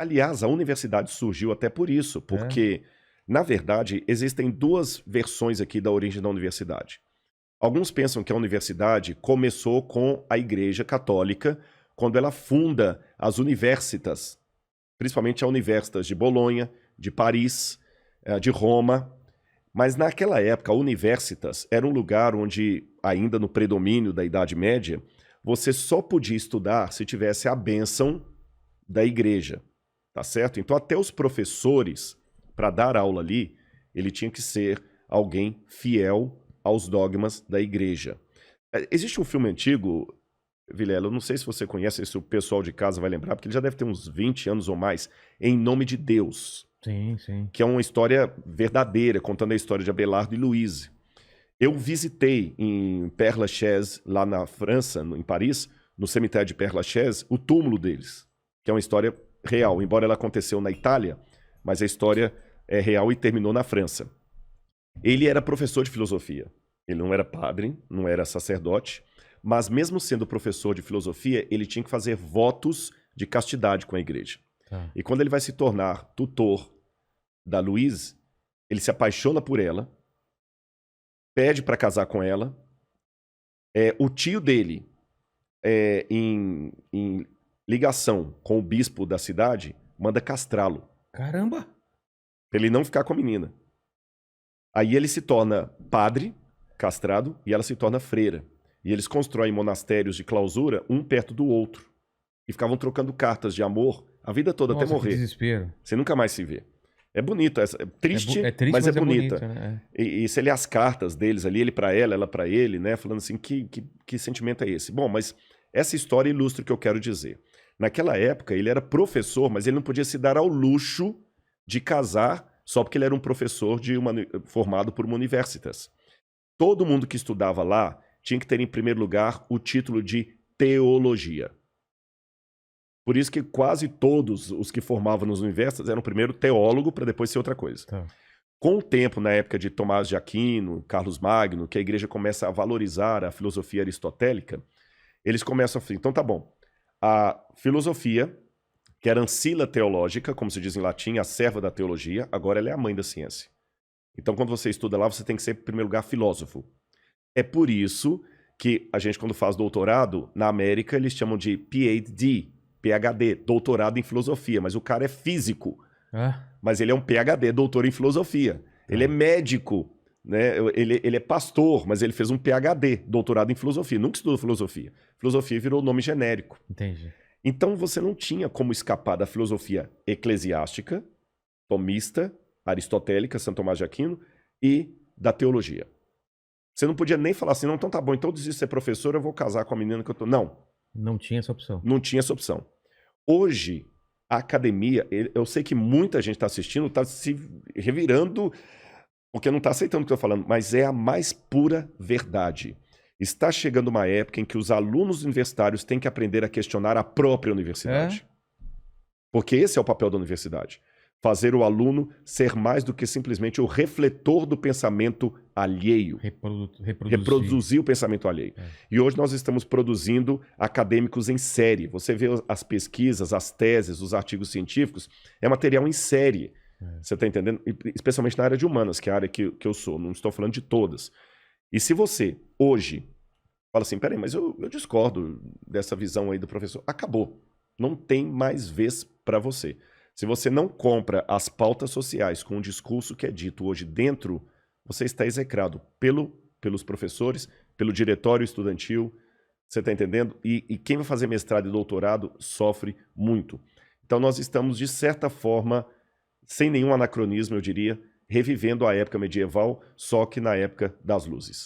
Aliás, a universidade surgiu até por isso, É? porque, na verdade, existem duas versões aqui da origem da universidade. Alguns pensam que a universidade começou com a Igreja Católica, quando ela funda as universitas, principalmente a Universitas de Bolonha, de Paris, de Roma. Mas naquela época, a Universitas era um lugar onde, ainda no predomínio da Idade Média, você só podia estudar se tivesse a bênção da igreja, tá certo? Então até os professores, para dar aula ali, ele tinha que ser alguém fiel aos dogmas da igreja. Existe um filme antigo, Vilela, eu não sei se você conhece, se o pessoal de casa vai lembrar, porque ele já deve ter uns 20 anos ou mais, Em Nome de Deus, Sim, sim. que é uma história verdadeira, contando a história de Abelardo e Louise. Eu visitei em Père Lachaise, lá na França, em Paris, no cemitério de Père Lachaise, o túmulo deles, que é uma história real, embora ela aconteceu na Itália, mas a história é real e terminou na França. Ele era professor de filosofia. Ele não era padre, não era sacerdote, mas mesmo sendo professor de filosofia, ele tinha que fazer votos de castidade com a igreja. Tá. E quando ele vai se tornar tutor da Louise, ele se apaixona por ela, pede para casar com ela. O tio dele, em ligação com o bispo da cidade, manda castrá-lo, Caramba! para ele não ficar com a menina. Aí ele se torna padre, castrado, e ela se torna freira. E eles constroem monastérios de clausura, um perto do outro. E ficavam trocando cartas de amor a vida toda, até Nossa, que morrer. desespero. Você nunca mais se vê. É bonito, é triste, É triste, mas é bonita. bonito, né? E você lê as cartas deles ali, ele pra ela pra ele, né? Falando assim, que sentimento é esse? Bom, mas essa história ilustra o que eu quero dizer. Naquela época, ele era professor, mas ele não podia se dar ao luxo de casar só porque ele era um professor formado por uma universitas. Todo mundo que estudava lá tinha que ter, em primeiro lugar, o título de teologia. Por isso que quase todos os que formavam nas universidades eram primeiro teólogo para depois ser outra coisa. Tá. Com o tempo, na época de Tomás de Aquino, Carlos Magno, que a igreja começa a valorizar a filosofia aristotélica, eles começam a falar, então tá bom, a filosofia, que era ancila teológica, como se diz em latim, a serva da teologia, agora ela é a mãe da ciência. Então quando você estuda lá, você tem que ser, em primeiro lugar, filósofo. É por isso que a gente, quando faz doutorado, na América, eles chamam de PhD, doutorado em filosofia, mas o cara é físico. Ah, Mas ele é um PhD, doutor em filosofia. Ele é médico, né? Ele é pastor, mas ele fez um PhD, doutorado em filosofia. Nunca estudou filosofia. Filosofia virou nome genérico. entendi. Então você não tinha como escapar da filosofia eclesiástica, tomista, aristotélica, Santo Tomás de Aquino, e da teologia. Você não podia nem falar assim, não, então tá bom, então eu desisto de ser professor, eu vou casar com a menina que eu tô... Não, Não tinha essa opção. não tinha essa opção. Hoje, a academia, eu sei que muita gente está assistindo, está se revirando, porque não está aceitando o que eu estou falando, mas é a mais pura verdade. Está chegando uma época em que os alunos universitários têm que aprender a questionar a própria universidade. Porque esse é o papel da universidade. Fazer o aluno ser mais do que simplesmente o refletor do pensamento alheio. Reproduzir o pensamento alheio. E hoje nós estamos produzindo acadêmicos em série. Você vê as pesquisas, as teses, os artigos científicos, é material em série. Você está entendendo? Especialmente na área de humanas, que é a área que eu sou. Não estou falando de todas. E se você, hoje, fala assim, peraí, mas eu discordo dessa visão aí do professor. Acabou. Não tem mais vez para você. Se você não compra as pautas sociais com o discurso que é dito hoje dentro, você está execrado pelos professores, pelo diretório estudantil, você está entendendo? E quem vai fazer mestrado e doutorado sofre muito. Então nós estamos, de certa forma, sem nenhum anacronismo, eu diria, revivendo a época medieval, só que na época das luzes.